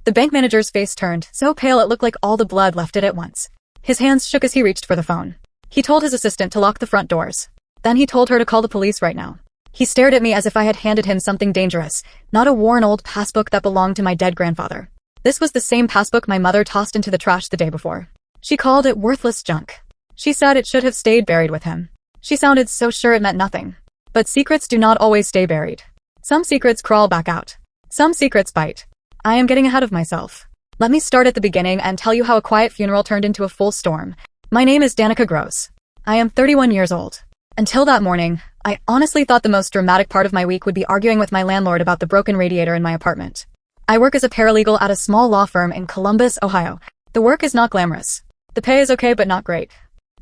The bank manager's face turned so pale it looked like all the blood left it at once. His hands shook as he reached for the phone. He told his assistant to lock the front doors. Then he told her to call the police right now. He stared at me as if I had handed him something dangerous, not a worn old passbook that belonged to my dead grandfather. This was the same passbook my mother tossed into the trash the day before. She called it worthless junk. She said it should have stayed buried with him. She sounded so sure it meant nothing. But secrets do not always stay buried. Some secrets crawl back out. Some secrets bite. I am getting ahead of myself. Let me start at the beginning and tell you how a quiet funeral turned into a full storm. My name is Danica Gross. I am 31 years old. Until that morning, I honestly thought the most dramatic part of my week would be arguing with my landlord about the broken radiator in my apartment. I work as a paralegal at a small law firm in Columbus, Ohio. The work is not glamorous. The pay is okay but not great.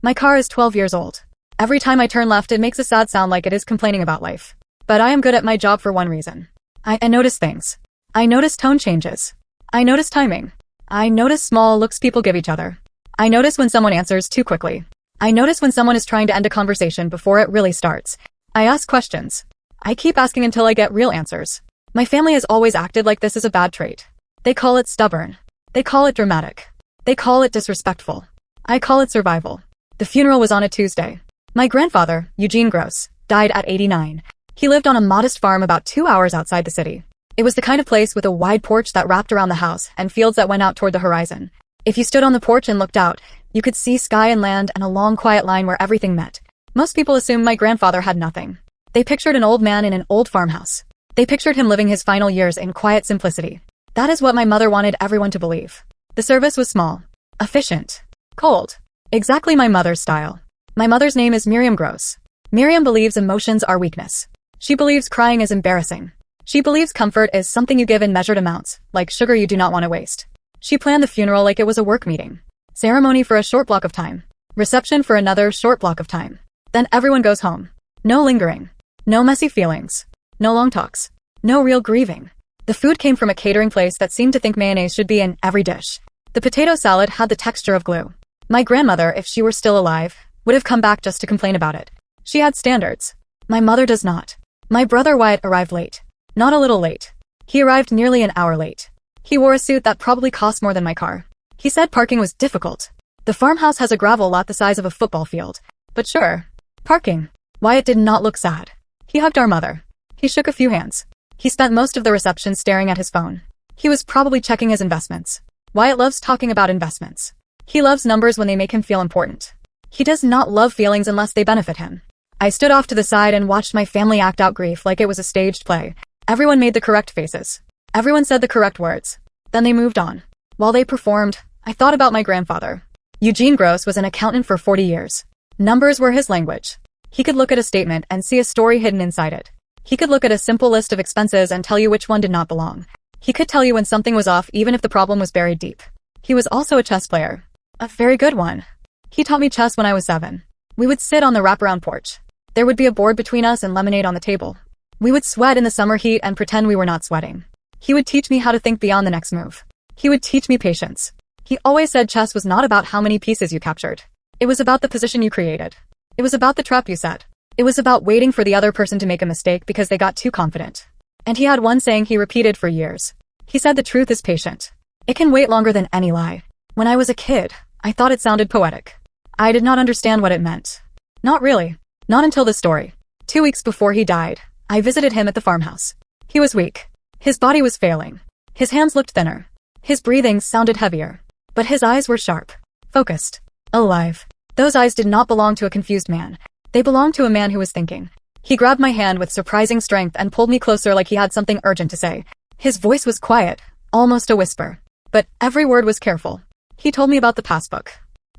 My car is 12 years old. Every time I turn left it makes a sad sound like it is complaining about life. But I am good at my job for one reason. I notice things. I notice tone changes. I notice timing. I notice small looks people give each other. I notice when someone answers too quickly. I notice when someone is trying to end a conversation before it really starts. I ask questions. I keep asking until I get real answers. My family has always acted like this is a bad trait. They call it stubborn. They call it dramatic. They call it disrespectful. I call it survival. The funeral was on a Tuesday. My grandfather, Eugene Gross, died at 89. He lived on a modest farm about 2 hours outside the city. It was the kind of place with a wide porch that wrapped around the house and fields that went out toward the horizon. If you stood on the porch and looked out, you could see sky and land and a long quiet line where everything met. Most people assumed my grandfather had nothing. They pictured an old man in an old farmhouse. They pictured him living his final years in quiet simplicity. That is what my mother wanted everyone to believe. The service was small, efficient, cold. Exactly my mother's style. My mother's name is Miriam Gross. Miriam believes emotions are weakness. She believes crying is embarrassing. She believes comfort is something you give in measured amounts, like sugar you do not want to waste. She planned the funeral like it was a work meeting. Ceremony for a short block of time. Reception for another short block of time. Then everyone goes home. No lingering. No messy feelings. No long talks. No real grieving. The food came from a catering place that seemed to think mayonnaise should be in every dish. The potato salad had the texture of glue. My grandmother, if she were still alive, would have come back just to complain about it. She had standards. My mother does not. My brother Wyatt arrived late. Not a little late. He arrived nearly an hour late. He wore a suit that probably cost more than my car. He said parking was difficult. The farmhouse has a gravel lot the size of a football field. But sure. Parking. Wyatt did not look sad. He hugged our mother. He shook a few hands. He spent most of the reception staring at his phone. He was probably checking his investments. Wyatt loves talking about investments. He loves numbers when they make him feel important. He does not love feelings unless they benefit him. I stood off to the side and watched my family act out grief like it was a staged play. Everyone made the correct faces. Everyone said the correct words. Then they moved on. While they performed, I thought about my grandfather. Eugene Gross was an accountant for 40 years. Numbers were his language. He could look at a statement and see a story hidden inside it. He could look at a simple list of expenses and tell you which one did not belong. He could tell you when something was off even if the problem was buried deep. He was also a chess player. A very good one. He taught me chess when I was 7. We would sit on the wraparound porch. There would be a board between us and lemonade on the table. We would sweat in the summer heat and pretend we were not sweating. He would teach me how to think beyond the next move. He would teach me patience. He always said chess was not about how many pieces you captured. It was about the position you created. It was about the trap you set. It was about waiting for the other person to make a mistake because they got too confident. And he had one saying he repeated for years. He said the truth is patient. It can wait longer than any lie. When I was a kid, I thought it sounded poetic. I did not understand what it meant. Not really. Not until this story. 2 weeks before he died, I visited him at the farmhouse. He was weak. His body was failing. His hands looked thinner. His breathing sounded heavier. But his eyes were sharp. Focused. Alive. Those eyes did not belong to a confused man. They belonged to a man who was thinking. He grabbed my hand with surprising strength and pulled me closer like he had something urgent to say. His voice was quiet, almost a whisper. But every word was careful. He told me about the passbook.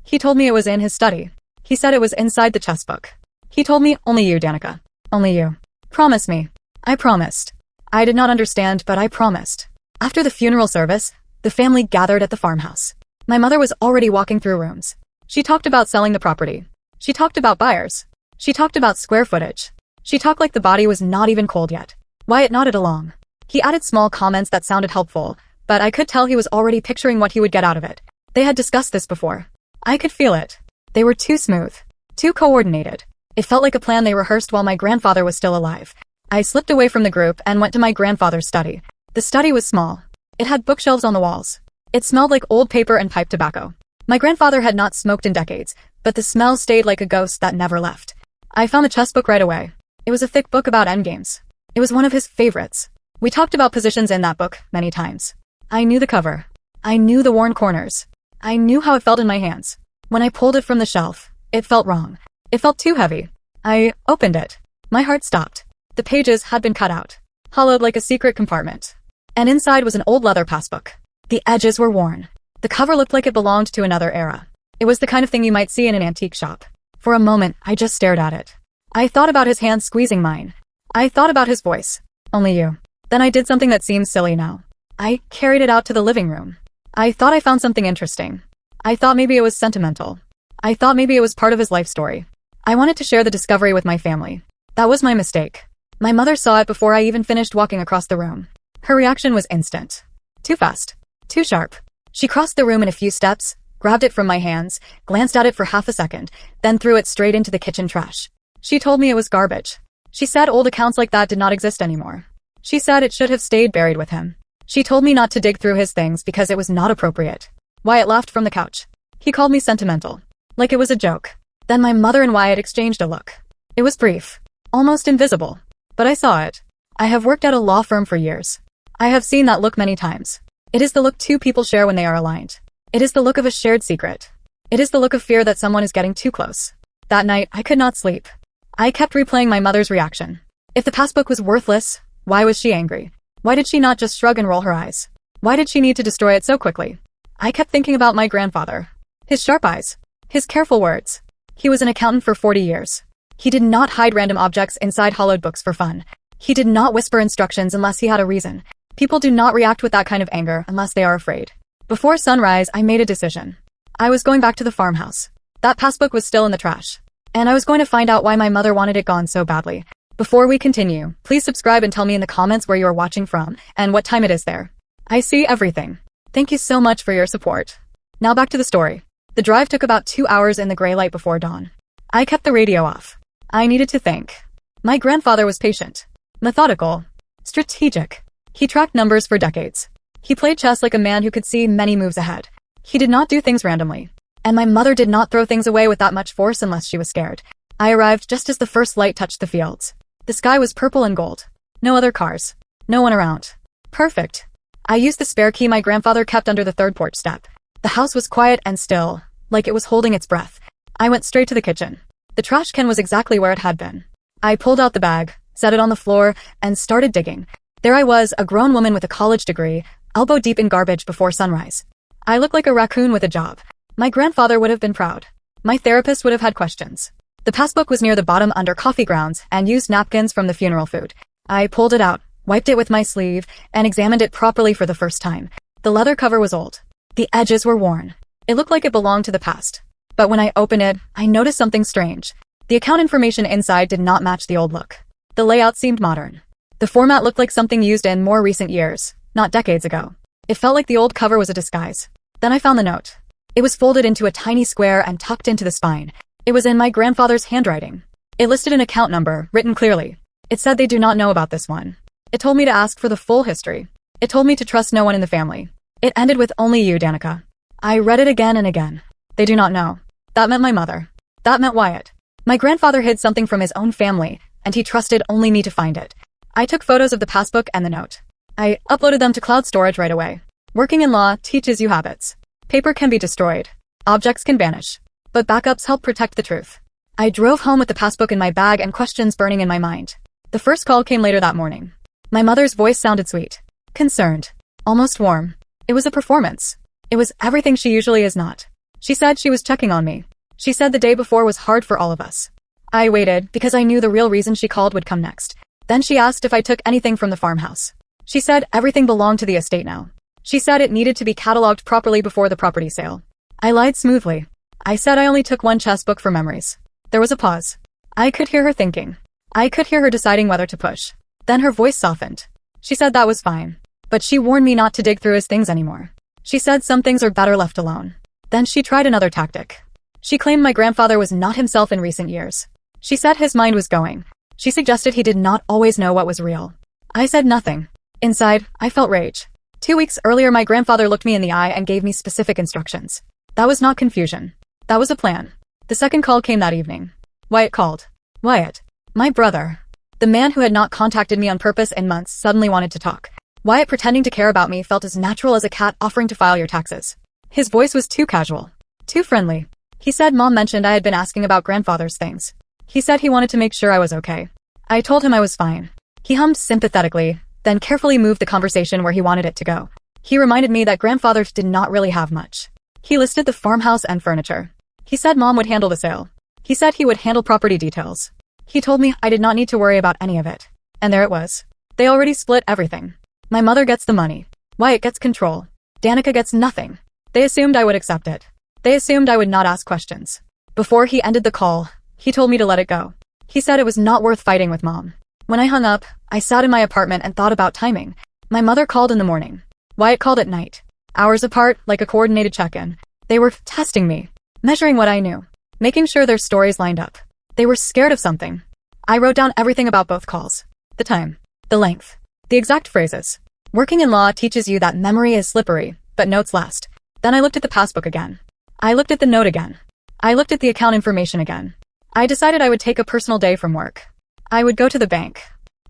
He told me it was in his study. He said it was inside the chess book. He told me, only you, Danica. Only you. Promise me. I promised. I did not understand, but I promised. After the funeral service, the family gathered at the farmhouse. My mother was already walking through rooms. She talked about selling the property. She talked about buyers. She talked about square footage. She talked like the body was not even cold yet. Wyatt nodded along. He added small comments that sounded helpful, but I could tell he was already picturing what he would get out of it. They had discussed this before. I could feel it. They were too smooth. Too coordinated. It felt like a plan they rehearsed while my grandfather was still alive. I slipped away from the group and went to my grandfather's study. The study was small. It had bookshelves on the walls. It smelled like old paper and pipe tobacco. My grandfather had not smoked in decades, but the smell stayed like a ghost that never left. I found the chess book right away. It was a thick book about endgames. It was one of his favorites. We talked about positions in that book many times. I knew the cover. I knew the worn corners. I knew how it felt in my hands. When I pulled it from the shelf, it felt wrong. It felt too heavy. I opened it. My heart stopped. The pages had been cut out, hollowed like a secret compartment. And inside was an old leather passbook. The edges were worn. The cover looked like it belonged to another era. It was the kind of thing you might see in an antique shop. For a moment, I just stared at it. I thought about his hand squeezing mine. I thought about his voice. Only you. Then I did something that seems silly now. I carried it out to the living room. I thought I found something interesting. I thought maybe it was sentimental. I thought maybe it was part of his life story. I wanted to share the discovery with my family. That was my mistake. My mother saw it before I even finished walking across the room. Her reaction was instant. Too fast. Too sharp. She crossed the room in a few steps, grabbed it from my hands, glanced at it for half a second, then threw it straight into the kitchen trash. She told me it was garbage. She said old accounts like that did not exist anymore. She said it should have stayed buried with him. She told me not to dig through his things because it was not appropriate. Wyatt laughed from the couch. He called me sentimental. Like it was a joke. Then my mother and Wyatt exchanged a look. It was brief. Almost invisible. But I saw it. I have worked at a law firm for years. I have seen that look many times. It is the look two people share when they are aligned. It is the look of a shared secret. It is the look of fear that someone is getting too close. That night, I could not sleep. I kept replaying my mother's reaction. If the passbook was worthless, why was she angry? Why did she not just shrug and roll her eyes? Why did she need to destroy it so quickly? I kept thinking about my grandfather. His sharp eyes. His careful words. He was an accountant for 40 years. He did not hide random objects inside hollowed books for fun. He did not whisper instructions unless he had a reason. People do not react with that kind of anger unless they are afraid. Before sunrise, I made a decision. I was going back to the farmhouse. That passbook was still in the trash. And I was going to find out why my mother wanted it gone so badly. Before we continue, please subscribe and tell me in the comments where you are watching from and what time it is there. I see everything. Thank you so much for your support. Now back to the story. The drive took about 2 hours in the gray light before dawn. I kept the radio off. I needed to think. My grandfather was patient, methodical, strategic. He tracked numbers for decades. He played chess like a man who could see many moves ahead. He did not do things randomly. And my mother did not throw things away with that much force unless she was scared. I arrived just as the first light touched the fields. The sky was purple and gold. No other cars. No one around. Perfect. I used the spare key my grandfather kept under the third porch step. The house was quiet and still, like it was holding its breath. I went straight to the kitchen. The trash can was exactly where it had been. I pulled out the bag, set it on the floor, and started digging. There I was, a grown woman with a college degree, elbow deep in garbage before sunrise. I looked like a raccoon with a job. My grandfather would have been proud. My therapist would have had questions. The passbook was near the bottom under coffee grounds and used napkins from the funeral food. I pulled it out, wiped it with my sleeve, and examined it properly for the first time. The leather cover was old. The edges were worn. It looked like it belonged to the past. But when I opened it, I noticed something strange. The account information inside did not match the old look. The layout seemed modern. The format looked like something used in more recent years, not decades ago. It felt like the old cover was a disguise. Then I found the note. It was folded into a tiny square and tucked into the spine. It was in my grandfather's handwriting. It listed an account number, written clearly. It said they do not know about this one. It told me to ask for the full history. It told me to trust no one in the family. It ended with only you, Danica. I read it again and again. They do not know. That meant my mother. That meant Wyatt. My grandfather hid something from his own family, and he trusted only me to find it. I took photos of the passbook and the note. I uploaded them to cloud storage right away. Working in law teaches you habits. Paper can be destroyed. Objects can vanish. But backups help protect the truth. I drove home with the passbook in my bag and questions burning in my mind. The first call came later that morning. My mother's voice sounded sweet. Concerned. Almost warm. It was a performance. It was everything she usually is not. She said she was checking on me. She said the day before was hard for all of us. I waited because I knew the real reason she called would come next. Then she asked if I took anything from the farmhouse. She said everything belonged to the estate now. She said it needed to be cataloged properly before the property sale. I lied smoothly. I said I only took one chess book for memories. There was a pause. I could hear her thinking. I could hear her deciding whether to push. Then her voice softened. She said that was fine. But she warned me not to dig through his things anymore. She said some things are better left alone. Then she tried another tactic. She claimed my grandfather was not himself in recent years. She said his mind was going. She suggested he did not always know what was real. I said nothing. Inside, I felt rage. 2 weeks earlier, my grandfather looked me in the eye and gave me specific instructions. That was not confusion. That was a plan. The second call came that evening. Wyatt called. Wyatt. My brother. The man who had not contacted me on purpose in months suddenly wanted to talk. Wyatt, pretending to care about me, felt as natural as a cat offering to file your taxes. His voice was too casual. Too friendly. He said Mom mentioned I had been asking about grandfather's things. He said he wanted to make sure I was okay. I told him I was fine. He hummed sympathetically, then carefully moved the conversation where he wanted it to go. He reminded me that grandfather did not really have much. He listed the farmhouse and furniture. He said Mom would handle the sale. He said he would handle property details. He told me I did not need to worry about any of it. And there it was. They already split everything. My mother gets the money. Wyatt gets control. Danica gets nothing. They assumed I would accept it. They assumed I would not ask questions. Before he ended the call, he told me to let it go. He said it was not worth fighting with Mom. When I hung up, I sat in my apartment and thought about timing. My mother called in the morning. Wyatt called at night. Hours apart, like a coordinated check-in. They were testing me, measuring what I knew, making sure their stories lined up. They were scared of something. I wrote down everything about both calls. The time. The length. The exact phrases. Working in law teaches you that memory is slippery, but notes last. Then I looked at the passbook again. I looked at the note again. I looked at the account information again. I decided I would take a personal day from work. I would go to the bank.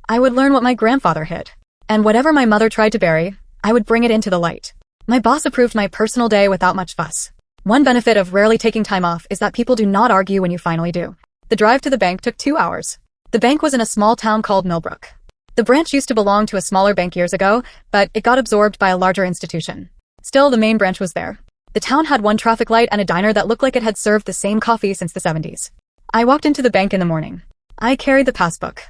I would learn what my grandfather hid. And whatever my mother tried to bury, I would bring it into the light. My boss approved my personal day without much fuss. One benefit of rarely taking time off is that people do not argue when you finally do. The drive to the bank took 2 hours. The bank was in a small town called Millbrook. The branch used to belong to a smaller bank years ago, but it got absorbed by a larger institution. Still, the main branch was there. The town had one traffic light and a diner that looked like it had served the same coffee since the 70s. I walked into the bank in the morning. I carried the passbook.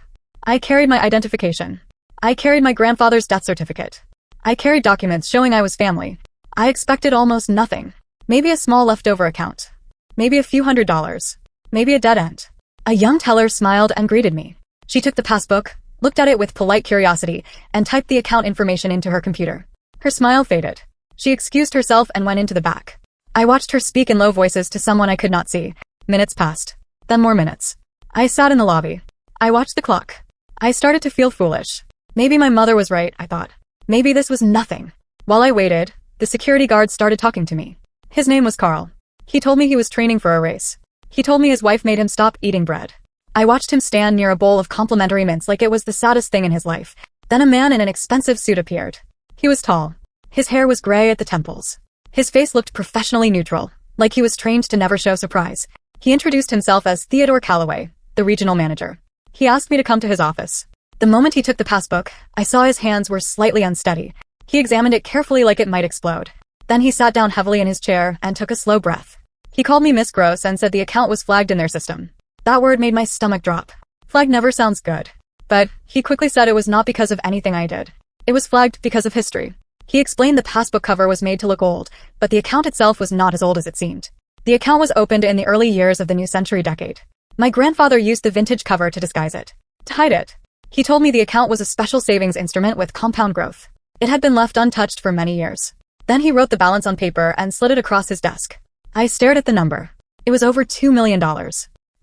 I carried my identification. I carried my grandfather's death certificate. I carried documents showing I was family. I expected almost nothing. Maybe a small leftover account. Maybe a few $100s. Maybe a dead end. A young teller smiled and greeted me. She took the passbook, looked at it with polite curiosity, and typed the account information into her computer. Her smile faded. She excused herself and went into the back. I watched her speak in low voices to someone I could not see. Minutes passed. Then more minutes. I sat in the lobby. I watched the clock. I started to feel foolish. Maybe my mother was right, I thought. Maybe this was nothing. While I waited, the security guard started talking to me. His name was Carl. He told me he was training for a race. He told me his wife made him stop eating bread. I watched him stand near a bowl of complimentary mints like it was the saddest thing in his life. Then a man in an expensive suit appeared. He was tall. His hair was gray at the temples. His face looked professionally neutral, like he was trained to never show surprise. He introduced himself as Theodore Calloway, the regional manager. He asked me to come to his office. The moment he took the passbook, I saw his hands were slightly unsteady. He examined it carefully like it might explode. Then he sat down heavily in his chair and took a slow breath. He called me Miss Gross and said the account was flagged in their system. That word made my stomach drop. Flag never sounds good. But he quickly said it was not because of anything I did. It was flagged because of history. He explained the passbook cover was made to look old, but the account itself was not as old as it seemed. The account was opened in the early years of the new century decade. My grandfather used the vintage cover to disguise it. To hide it. He told me the account was a special savings instrument with compound growth. It had been left untouched for many years. Then he wrote the balance on paper and slid it across his desk. I stared at the number. It was over $2 million.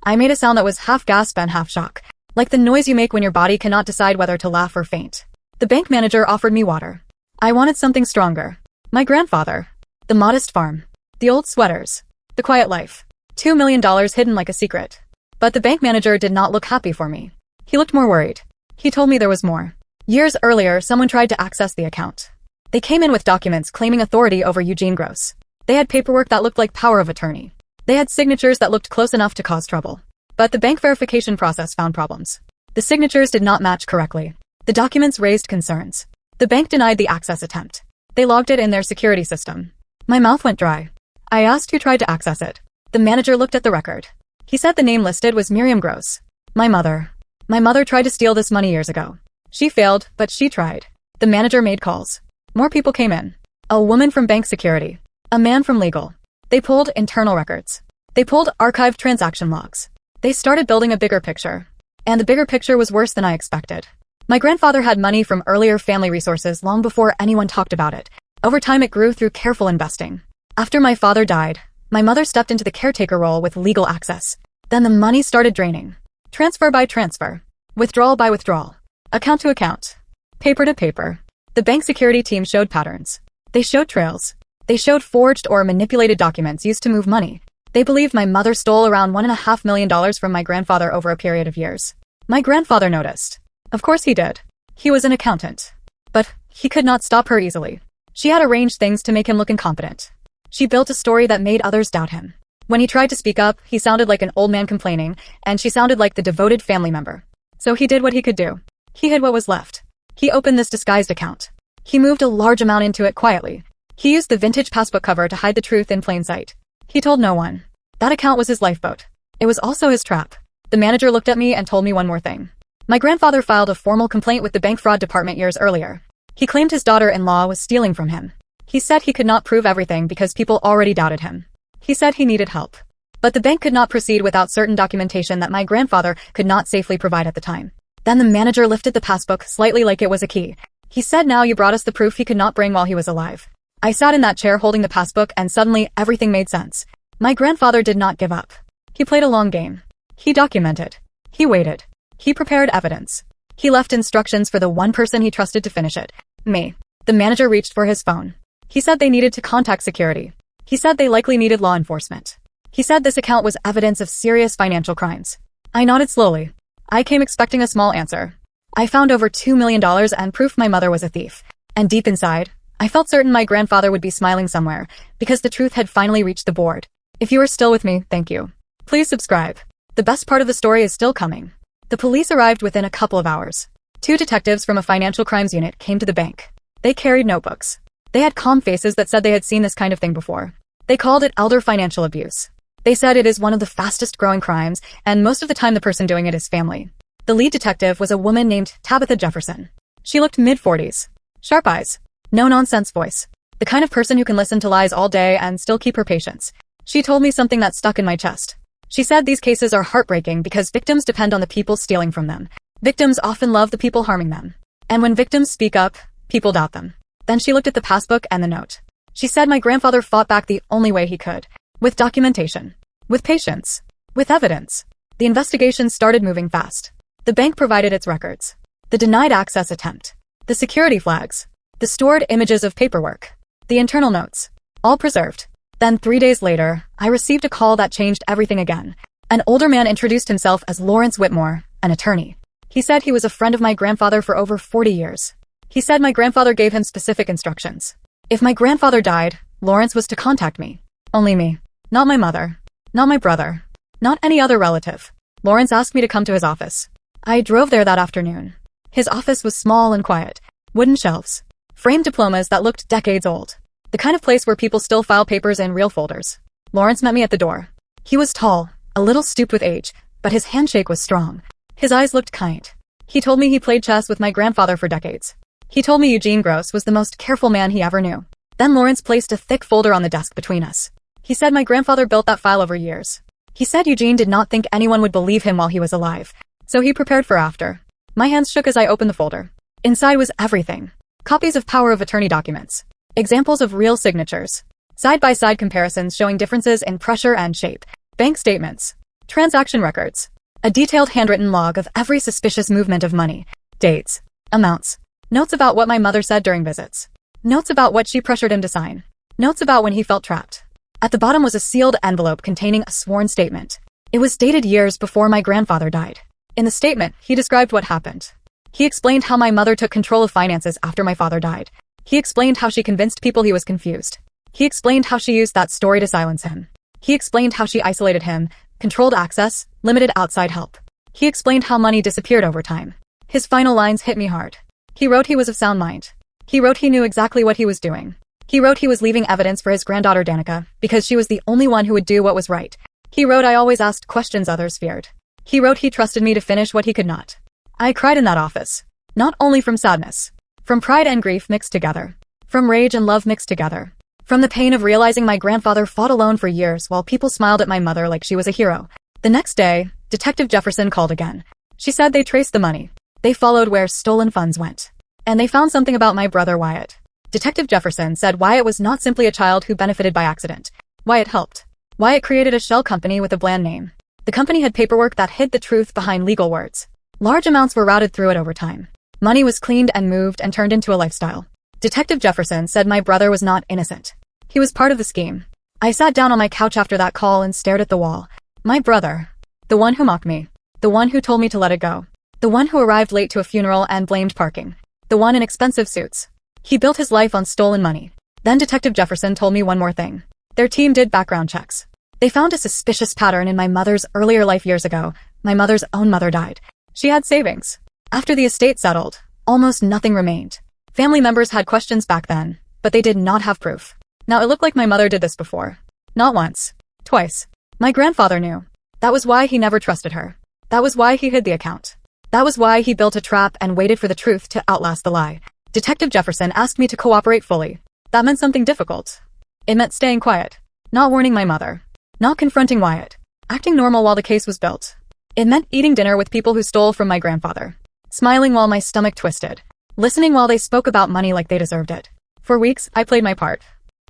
I made a sound that was half gasp and half shock, like the noise you make when your body cannot decide whether to laugh or faint. The bank manager offered me water. I wanted something stronger. My grandfather. The modest farm. The old sweaters. The quiet life. $2 million hidden like a secret. But the bank manager did not look happy for me. He looked more worried. He told me there was more. Years earlier, someone tried to access the account. They came in with documents claiming authority over Eugene Gross. They had paperwork that looked like power of attorney. They had signatures that looked close enough to cause trouble. But the bank verification process found problems. The signatures did not match correctly. The documents raised concerns. The bank denied the access attempt. They logged it in their security system. My mouth went dry. I asked who tried to access it. The manager looked at the record. He said the name listed was Miriam Gross. My mother. My mother tried to steal this money years ago. She failed, but she tried. The manager made calls. More people came in. A woman from bank security. A man from legal. They pulled internal records. They pulled archived transaction logs. They started building a bigger picture. And the bigger picture was worse than I expected. My grandfather had money from earlier family resources long before anyone talked about it. Over time it grew through careful investing. After my father died, my mother stepped into the caretaker role with legal access. Then the money started draining. Transfer by transfer. Withdrawal by withdrawal. Account to account. Paper to paper. The bank security team showed patterns. They showed trails. They showed forged or manipulated documents used to move money. They believed my mother stole around $1.5 million from my grandfather over a period of years. My grandfather noticed. Of course he did. He was an accountant. But he could not stop her easily. She had arranged things to make him look incompetent. She built a story that made others doubt him. When he tried to speak up, he sounded like an old man complaining, and she sounded like the devoted family member. So he did what he could do. He hid what was left. He opened this disguised account. He moved a large amount into it quietly. He used the vintage passbook cover to hide the truth in plain sight. He told no one. That account was his lifeboat. It was also his trap. The manager looked at me and told me one more thing. My grandfather filed a formal complaint with the bank fraud department years earlier. He claimed his daughter-in-law was stealing from him. He said he could not prove everything because people already doubted him. He said he needed help. But the bank could not proceed without certain documentation that my grandfather could not safely provide at the time. Then the manager lifted the passbook slightly like it was a key. He said, "Now you brought us the proof he could not bring while he was alive." I sat in that chair holding the passbook and suddenly everything made sense. My grandfather did not give up. He played a long game. He documented. He waited. He prepared evidence. He left instructions for the one person he trusted to finish it. Me. The manager reached for his phone. He said they needed to contact security. He said they likely needed law enforcement. He said this account was evidence of serious financial crimes. I nodded slowly. I came expecting a small answer. I found over $2 million and proof my mother was a thief. And deep inside, I felt certain my grandfather would be smiling somewhere, because the truth had finally reached the board. If you are still with me, thank you. Please subscribe. The best part of the story is still coming. The police arrived within a couple of hours. 2 detectives from a financial crimes unit came to the bank. They carried notebooks. They had calm faces that said they had seen this kind of thing before. They called it elder financial abuse. They said it is one of the fastest growing crimes, and most of the time the person doing it is family. The lead detective was a woman named Tabitha Jefferson. She looked mid-40s. Sharp eyes. No-nonsense voice. The kind of person who can listen to lies all day and still keep her patience. She told me something that stuck in my chest. She said these cases are heartbreaking because victims depend on the people stealing from them. Victims often love the people harming them. And when victims speak up, people doubt them. Then she looked at the passbook and the note. She said my grandfather fought back the only way he could. With documentation. With patience. With evidence. The investigation started moving fast. The bank provided its records. The denied access attempt. The security flags. The stored images of paperwork. The internal notes. All preserved. Then 3 days later, I received a call that changed everything again. An older man introduced himself as Lawrence Whitmore, an attorney. He said he was a friend of my grandfather for over 40 years. He said my grandfather gave him specific instructions. If my grandfather died, Lawrence was to contact me. Only me. Not my mother. Not my brother. Not any other relative. Lawrence asked me to come to his office. I drove there that afternoon. His office was small and quiet. Wooden shelves. Framed diplomas that looked decades old. The kind of place where people still file papers in real folders. Lawrence met me at the door. He was tall, a little stooped with age, but his handshake was strong. His eyes looked kind. He told me he played chess with my grandfather for decades. He told me Eugene Gross was the most careful man he ever knew. Then Lawrence placed a thick folder on the desk between us. He said my grandfather built that file over years. He said Eugene did not think anyone would believe him while he was alive, so he prepared for after. My hands shook as I opened the folder. Inside was everything. Copies of power of attorney documents. Examples of real signatures. Side-by-side comparisons showing differences in pressure and shape. Bank statements. Transaction records. A detailed handwritten log of every suspicious movement of money. Dates. Amounts. Notes about what my mother said during visits. Notes about what she pressured him to sign. Notes about when he felt trapped. At the bottom was a sealed envelope containing a sworn statement. It was dated years before my grandfather died. In the statement, he described what happened. He explained how my mother took control of finances after my father died. He explained how she convinced people he was confused. He explained how she used that story to silence him. He explained how she isolated him, controlled access, limited outside help. He explained how money disappeared over time. His final lines hit me hard. He wrote he was of sound mind. He wrote he knew exactly what he was doing. He wrote he was leaving evidence for his granddaughter Danica, because she was the only one who would do what was right. He wrote I always asked questions others feared. He wrote he trusted me to finish what he could not. I cried in that office. Not only from sadness. From pride and grief mixed together. From rage and love mixed together. From the pain of realizing my grandfather fought alone for years while people smiled at my mother like she was a hero. The next day, Detective Jefferson called again. She said they traced the money. They followed where stolen funds went. And they found something about my brother Wyatt. Detective Jefferson said Wyatt was not simply a child who benefited by accident. Wyatt helped. Wyatt created a shell company with a bland name. The company had paperwork that hid the truth behind legal words. Large amounts were routed through it over time. Money was cleaned and moved and turned into a lifestyle. Detective Jefferson said my brother was not innocent. He was part of the scheme. I sat down on my couch after that call and stared at the wall. My brother. The one who mocked me. The one who told me to let it go. The one who arrived late to a funeral and blamed parking. The one in expensive suits. He built his life on stolen money. Then Detective Jefferson told me one more thing. Their team did background checks. They found a suspicious pattern in my mother's earlier life years ago. My mother's own mother died. She had savings. After the estate settled, almost nothing remained. Family members had questions back then, but they did not have proof. Now it looked like my mother did this before. Not once. Twice. My grandfather knew. That was why he never trusted her. That was why he hid the account. That was why he built a trap and waited for the truth to outlast the lie. Detective Jefferson asked me to cooperate fully. That meant something difficult. It meant staying quiet. Not warning my mother. Not confronting Wyatt. Acting normal while the case was built. It meant eating dinner with people who stole from my grandfather. Smiling while my stomach twisted. Listening while they spoke about money like they deserved it. For weeks, I played my part.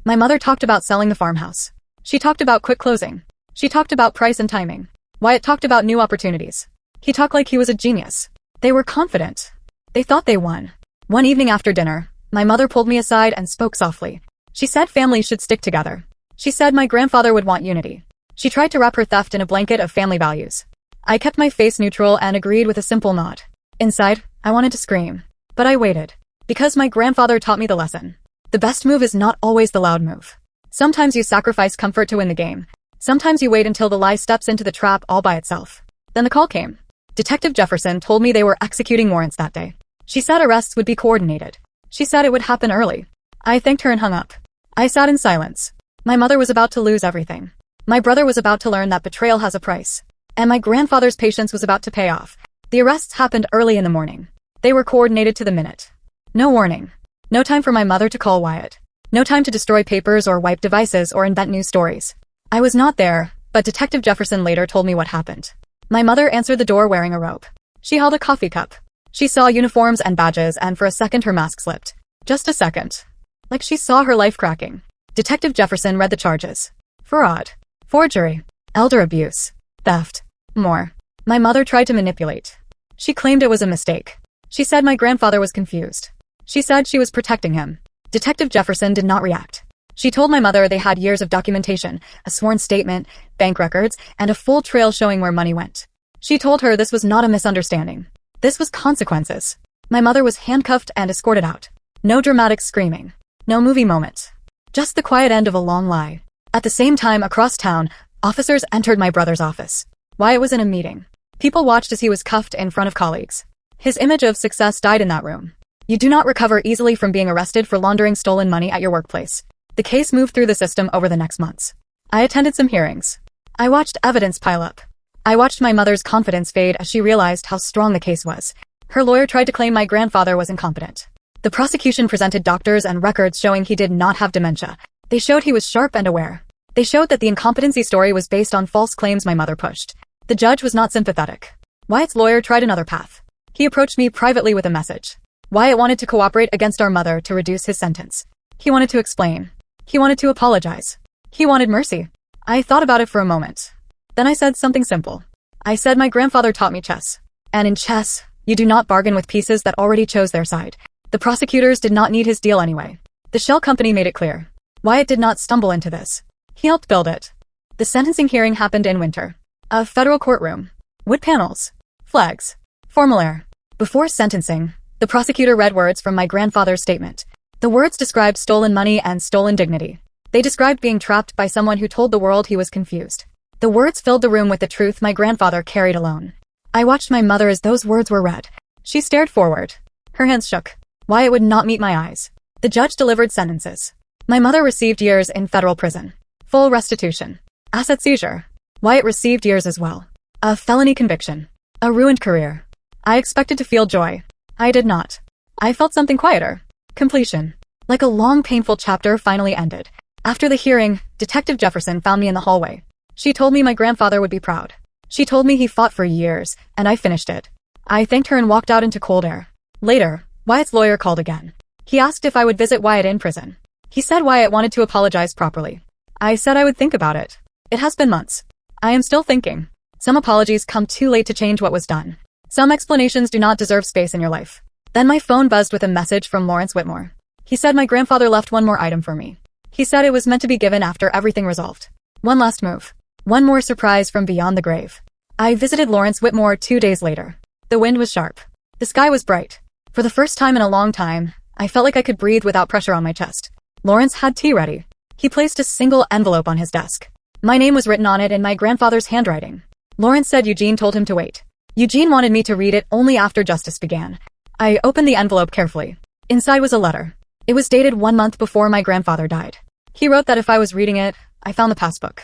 My mother talked about selling the farmhouse. She talked about quick closing. She talked about price and timing. Wyatt talked about new opportunities. He talked like he was a genius. They were confident. They thought they won. One evening after dinner, my mother pulled me aside and spoke softly. She said families should stick together. She said my grandfather would want unity. She tried to wrap her theft in a blanket of family values. I kept my face neutral and agreed with a simple nod. Inside, I wanted to scream. But I waited. Because my grandfather taught me the lesson. The best move is not always the loud move. Sometimes you sacrifice comfort to win the game. Sometimes you wait until the lie steps into the trap all by itself. Then the call came. Detective Jefferson told me they were executing warrants that day. She said arrests would be coordinated. She said it would happen early. I thanked her and hung up. I sat in silence. My mother was about to lose everything. My brother was about to learn that betrayal has a price. And my grandfather's patience was about to pay off. The arrests happened early in the morning. They were coordinated to the minute. No warning. No time for my mother to call Wyatt. No time to destroy papers or wipe devices or invent new stories. I was not there, but Detective Jefferson later told me what happened. My mother answered the door wearing a robe. She held a coffee cup. She saw uniforms and badges, and for a second her mask slipped. Just a second. Like she saw her life cracking. Detective Jefferson read the charges. Fraud. Forgery. Elder abuse. Theft. More. My mother tried to manipulate. She claimed it was a mistake. She said my grandfather was confused. She said she was protecting him. Detective Jefferson did not react. She told my mother they had years of documentation, a sworn statement, bank records, and a full trail showing where money went. She told her this was not a misunderstanding. This was consequences. My mother was handcuffed and escorted out. No dramatic screaming. No movie moment. Just the quiet end of a long lie. At the same time, across town, officers entered my brother's office. Wyatt was in a meeting. People watched as he was cuffed in front of colleagues. His image of success died in that room. You do not recover easily from being arrested for laundering stolen money at your workplace. The case moved through the system over the next months. I attended some hearings. I watched evidence pile up. I watched my mother's confidence fade as she realized how strong the case was. Her lawyer tried to claim my grandfather was incompetent. The prosecution presented doctors and records showing he did not have dementia. They showed he was sharp and aware. They showed that the incompetency story was based on false claims my mother pushed. The judge was not sympathetic. Wyatt's lawyer tried another path. He approached me privately with a message. Wyatt wanted to cooperate against our mother to reduce his sentence. He wanted to explain. He wanted to apologize. He wanted mercy. I thought about it for a moment. Then I said something simple. I said my grandfather taught me chess. And in chess, you do not bargain with pieces that already chose their side. The prosecutors did not need his deal anyway. The shell company made it clear. Wyatt did not stumble into this. He helped build it. The sentencing hearing happened in winter. A federal courtroom. Wood panels. Flags. Formal air. Before sentencing, the prosecutor read words from my grandfather's statement. The words described stolen money and stolen dignity. They described being trapped by someone who told the world he was confused. The words filled the room with the truth my grandfather carried alone. I watched my mother as those words were read. She stared forward. Her hands shook. Wyatt would not meet my eyes. The judge delivered sentences. My mother received years in federal prison. Full restitution. Asset seizure. Wyatt received years as well. A felony conviction. A ruined career. I expected to feel joy. I did not. I felt something quieter. Completion. Like a long, painful chapter finally ended. After the hearing, Detective Jefferson found me in the hallway. She told me my grandfather would be proud. She told me he fought for years, and I finished it. I thanked her and walked out into cold air. Later, Wyatt's lawyer called again. He asked if I would visit Wyatt in prison. He said Wyatt wanted to apologize properly. I said I would think about it. It has been months. I am still thinking. Some apologies come too late to change what was done. Some explanations do not deserve space in your life. Then my phone buzzed with a message from Lawrence Whitmore. He said my grandfather left one more item for me. He said it was meant to be given after everything resolved. One last move. One more surprise from beyond the grave. I visited Lawrence Whitmore 2 days later. The wind was sharp. The sky was bright. For the first time in a long time, I felt like I could breathe without pressure on my chest. Lawrence had tea ready. He placed a single envelope on his desk. My name was written on it in my grandfather's handwriting. Lawrence said Eugene told him to wait. Eugene wanted me to read it only after justice began. I opened the envelope carefully. Inside was a letter. It was dated 1 month before my grandfather died. He wrote that if I was reading it, I found the passbook.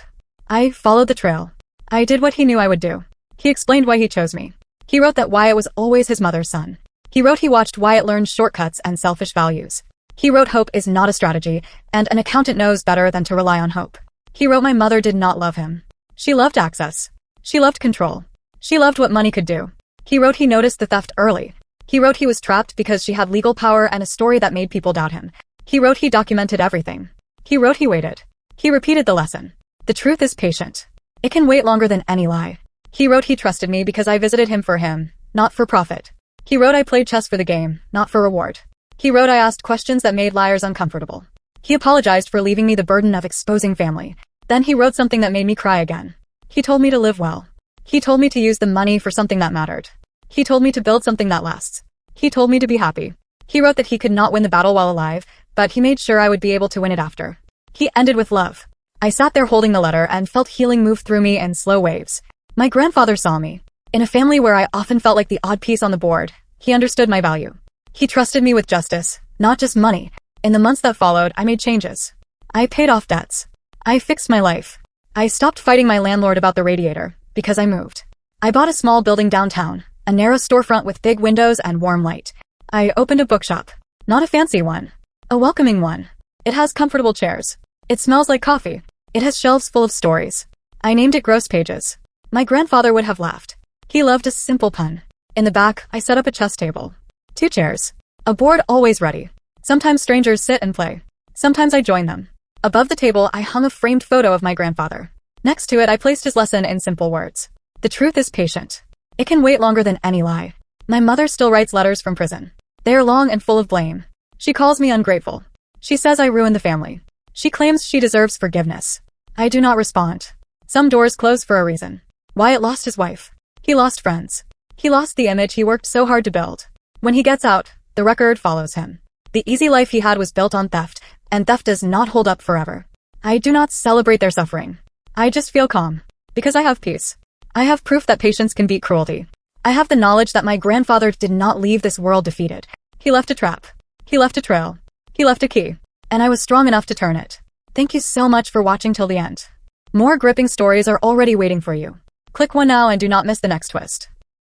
I followed the trail. I did what he knew I would do. He explained why he chose me. He wrote that Wyatt was always his mother's son. He wrote he watched Wyatt learn shortcuts and selfish values. He wrote hope is not a strategy, and an accountant knows better than to rely on hope. He wrote my mother did not love him. She loved access. She loved control. She loved what money could do. He wrote he noticed the theft early. He wrote he was trapped because she had legal power and a story that made people doubt him. He wrote he documented everything. He wrote he waited. He repeated the lesson. The truth is patient. It can wait longer than any lie. He wrote he trusted me because I visited him for him, not for profit. He wrote I played chess for the game, not for reward. He wrote I asked questions that made liars uncomfortable. He apologized for leaving me the burden of exposing family. Then he wrote something that made me cry again. He told me to live well. He told me to use the money for something that mattered. He told me to build something that lasts. He told me to be happy. He wrote that he could not win the battle while alive, but he made sure I would be able to win it after. He ended with love. I sat there holding the letter and felt healing move through me in slow waves. My grandfather saw me. In a family where I often felt like the odd piece on the board, he understood my value. He trusted me with justice, not just money. In the months that followed, I made changes. I paid off debts. I fixed my life. I stopped fighting my landlord about the radiator, because I moved. I bought a small building downtown, a narrow storefront with big windows and warm light. I opened a bookshop. Not a fancy one. A welcoming one. It has comfortable chairs. It smells like coffee. It has shelves full of stories. I named it Gross Pages. My grandfather would have laughed. He loved a simple pun. In the back, I set up a chess table. 2 chairs. A board always ready. Sometimes strangers sit and play. Sometimes I join them. Above the table, I hung a framed photo of my grandfather. Next to it, I placed his lesson in simple words. The truth is patient. It can wait longer than any lie. My mother still writes letters from prison. They are long and full of blame. She calls me ungrateful. She says I ruined the family. She claims she deserves forgiveness. I do not respond. Some doors close for a reason. Wyatt lost his wife. He lost friends. He lost the image he worked so hard to build. When he gets out, the record follows him. The easy life he had was built on theft, and theft does not hold up forever. I do not celebrate their suffering. I just feel calm. Because I have peace. I have proof that patience can beat cruelty. I have the knowledge that my grandfather did not leave this world defeated. He left a trap. He left a trail. He left a key. And I was strong enough to turn it. Thank you so much for watching till the end. More gripping stories are already waiting for you. Click one now and do not miss the next twist.